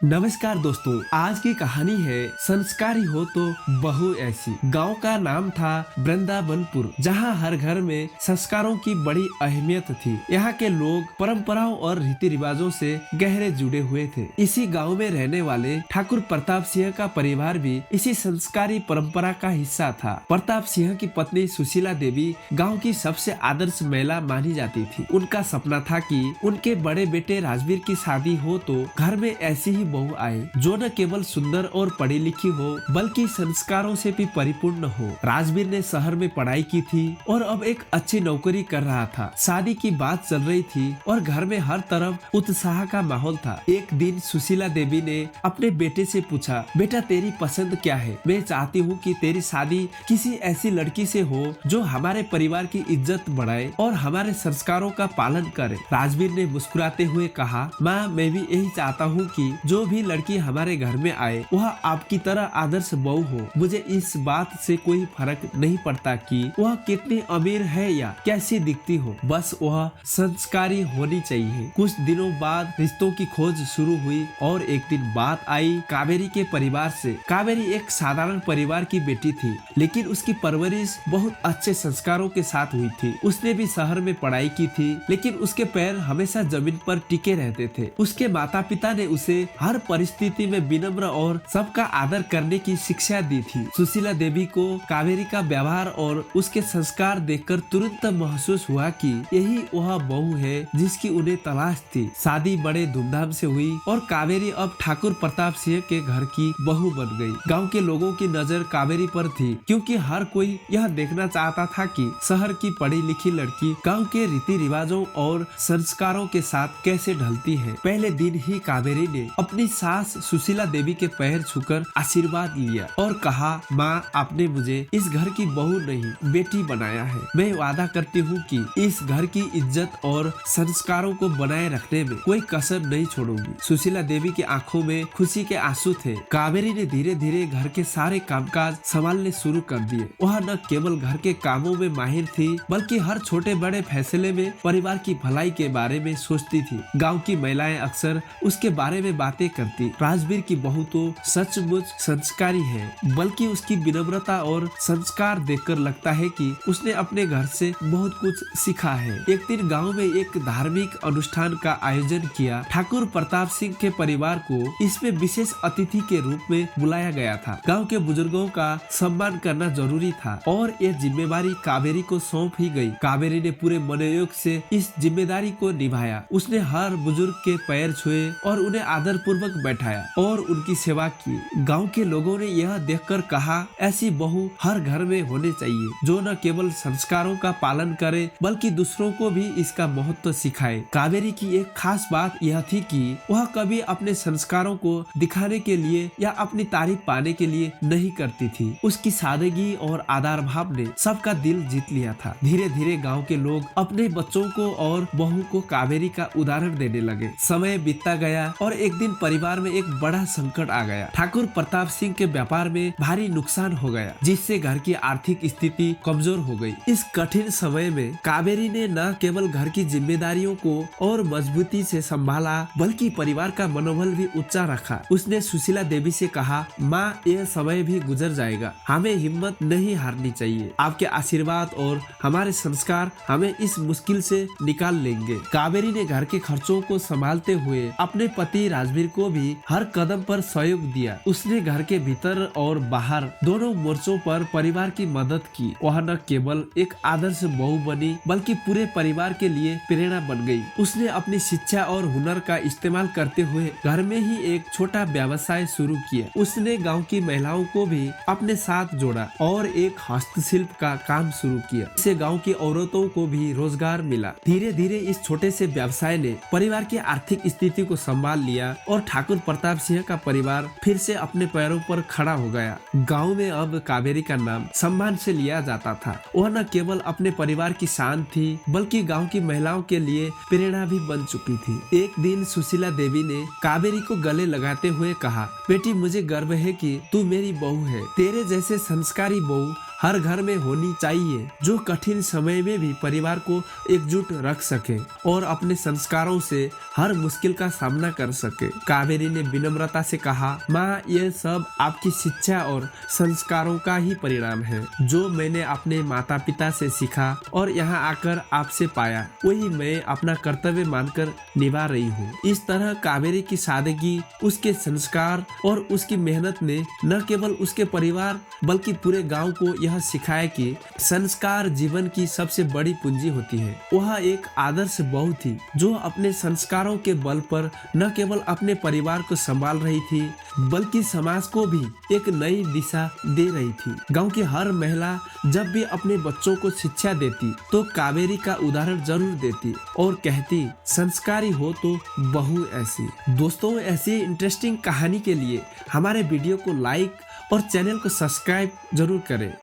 नमस्कार दोस्तों, आज की कहानी है संस्कारी हो तो बहू ऐसी। गांव का नाम था वृंदावनपुर, जहां हर घर में संस्कारों की बड़ी अहमियत थी। यहाँ के लोग परंपराओं और रीति रिवाजों से गहरे जुड़े हुए थे। इसी गांव में रहने वाले ठाकुर प्रताप सिंह का परिवार भी इसी संस्कारी परंपरा का हिस्सा था। प्रताप सिंह की पत्नी सुशीला देवी गाँव की सबसे आदर्श महिला मानी जाती थी। उनका सपना था कि उनके बड़े बेटे राजवीर की शादी हो तो घर में ऐसी ही बहू आए जो न केवल सुंदर और पढ़ी लिखी हो बल्कि संस्कारों से भी परिपूर्ण हो। राजवीर ने शहर में पढ़ाई की थी और अब एक अच्छी नौकरी कर रहा था। शादी की बात चल रही थी और घर में हर तरफ उत्साह का माहौल था। एक दिन सुशीला देवी ने अपने बेटे से पूछा, बेटा तेरी पसंद क्या है? मैं चाहती हूँ कि तेरी शादी किसी ऐसी लड़की से हो जो हमारे परिवार की इज्जत बढ़ाए और हमारे संस्कारों का पालन करे। राजवीर ने मुस्कुराते हुए कहा, माँ मैं भी यही चाहता हूँ कि जो भी लड़की हमारे घर में आए वह आपकी तरह आदर्श बहू हो। मुझे इस बात से कोई फर्क नहीं पड़ता कि वह कितनी अमीर है या कैसी दिखती हो, बस वह संस्कारी होनी चाहिए। कुछ दिनों बाद रिश्तों की खोज शुरू हुई और एक दिन बात आई कावेरी के परिवार से। कावेरी एक साधारण परिवार की बेटी थी, लेकिन उसकी परवरिश बहुत अच्छे संस्कारों के साथ हुई थी। उसने भी शहर में पढ़ाई की थी, लेकिन उसके पैर हमेशा जमीन पर टिके रहते थे। उसके माता पिता ने उसे हर परिस्थिति में विनम्र और सबका आदर करने की शिक्षा दी थी। सुशीला देवी को कावेरी का व्यवहार और उसके संस्कार देखकर तुरंत महसूस हुआ कि यही वह बहू है जिसकी उन्हें तलाश थी। शादी बड़े धूमधाम से हुई और कावेरी अब ठाकुर प्रताप सिंह के घर की बहू बन गई। गांव के लोगों की नजर कावेरी पर थी, क्योंकि हर कोई यह देखना चाहता था कि शहर की पढ़ी लिखी लड़की गांव के रीति रिवाजों और संस्कारों के साथ कैसे ढलती है। पहले दिन ही कावेरी ने अपनी सास सुशीला देवी के पैर छूकर आशीर्वाद लिया और कहा, माँ आपने मुझे इस घर की बहू नहीं बेटी बनाया है। मैं वादा करती हूँ कि इस घर की इज्जत और संस्कारों को बनाए रखने में कोई कसर नहीं छोड़ूंगी। सुशीला देवी की आंखों में खुशी के आंसू थे। कावेरी ने धीरे धीरे घर के सारे कामकाज संभालने शुरू कर दिए। वह न केवल घर के कामों में माहिर थी, बल्कि हर छोटे बड़े फैसले में परिवार की भलाई के बारे में सोचती थी। गाँव की महिलाएं अक्सर उसके बारे में बातें करती। राजवीर की बहू तो सचमुच संस्कारी है, बल्कि उसकी विनम्रता और संस्कार देखकर लगता है कि उसने अपने घर से बहुत कुछ सीखा है। एक दिन गांव में एक धार्मिक अनुष्ठान का आयोजन किया। ठाकुर प्रताप सिंह के परिवार को इसमें विशेष अतिथि के रूप में बुलाया गया था। गांव के बुजुर्गों का सम्मान करना जरूरी था और ये जिम्मेदारी कावेरी को सौंप ही गई। कावेरी ने पूरे मनोयोग से इस जिम्मेदारी को निभाया। उसने हर बुजुर्ग के पैर छुए और उन्हें आदर पूर्वक बैठाया और उनकी सेवा की। गांव के लोगों ने यह देखकर कहा, ऐसी बहू हर घर में होने चाहिए जो न केवल संस्कारों का पालन करे बल्कि दूसरों को भी इसका महत्व सिखाए। कावेरी की एक खास बात यह थी कि वह कभी अपने संस्कारों को दिखाने के लिए या अपनी तारीफ पाने के लिए नहीं करती थी। उसकी सादगी और आदर भाव ने सबका दिल जीत लिया था। धीरे धीरे गाँव के लोग अपने बच्चों को और बहू को कावेरी का उदाहरण देने लगे। समय बीतता गया और एक दिन परिवार में एक बड़ा संकट आ गया। ठाकुर प्रताप सिंह के व्यापार में भारी नुकसान हो गया, जिससे घर की आर्थिक स्थिति कमजोर हो गई। इस कठिन समय में कावेरी ने न केवल घर की जिम्मेदारियों को और मजबूती से संभाला, बल्कि परिवार का मनोबल भी ऊंचा रखा। उसने सुशीला देवी से कहा, माँ यह समय भी गुजर जाएगा, हमें हिम्मत नहीं हारनी चाहिए। आपके आशीर्वाद और हमारे संस्कार हमें इस मुश्किल से निकाल लेंगे। कावेरी ने घर के खर्चों को संभालते हुए अपने पति राजवीर को भी हर कदम पर सहयोग दिया। उसने घर के भीतर और बाहर दोनों मोर्चों पर परिवार की मदद की। वह न केवल एक आदर्श बहू बनी बल्कि पूरे परिवार के लिए प्रेरणा बन गई। उसने अपनी शिक्षा और हुनर का इस्तेमाल करते हुए घर में ही एक छोटा व्यवसाय शुरू किया। उसने गांव की महिलाओं को भी अपने साथ जोड़ा और एक हस्तशिल्प का काम शुरू किया। इससे गांव की औरतों को भी रोजगार मिला। धीरे धीरे इस छोटे से व्यवसाय ने परिवार की आर्थिक स्थिति को संभाल लिया और ठाकुर प्रताप सिंह का परिवार फिर से अपने पैरों पर खड़ा हो गया। गांव में अब कावेरी का नाम सम्मान से लिया जाता था। वह न केवल अपने परिवार की शान थी, बल्कि गांव की महिलाओं के लिए प्रेरणा भी बन चुकी थी। एक दिन सुशीला देवी ने कावेरी को गले लगाते हुए कहा, बेटी मुझे गर्व है कि तू मेरी बहू है। तेरे जैसे संस्कारी बहू हर घर में होनी चाहिए, जो कठिन समय में भी परिवार को एकजुट रख सके और अपने संस्कारों से हर मुश्किल का सामना कर सके। कावेरी ने विनम्रता से कहा, माँ, ये सब आपकी शिक्षा और संस्कारों का ही परिणाम है। जो मैंने अपने माता पिता से सीखा और यहाँ आकर आपसे पाया, वही मैं अपना कर्तव्य मानकर निभा रही हूँ। इस तरह कावेरी की सादगी, उसके संस्कार और उसकी मेहनत ने न केवल उसके परिवार बल्कि पूरे गांव को यह सिखाया कि संस्कार जीवन की सबसे बड़ी पूंजी होती है। वह एक आदर्श बहू थी जो अपने संस्कारों के बल पर न केवल अपने परिवार को संभाल रही थी बल्कि समाज को भी एक नई दिशा दे रही थी। गांव की हर महिला जब भी अपने बच्चों को शिक्षा देती तो कावेरी का उदाहरण जरूर देती और कहती, संस्कारी हो तो बहू ऐसी। दोस्तों, ऐसी इंटरेस्टिंग कहानी के लिए हमारे वीडियो को लाइक और चैनल को सब्सक्राइब जरूर करें।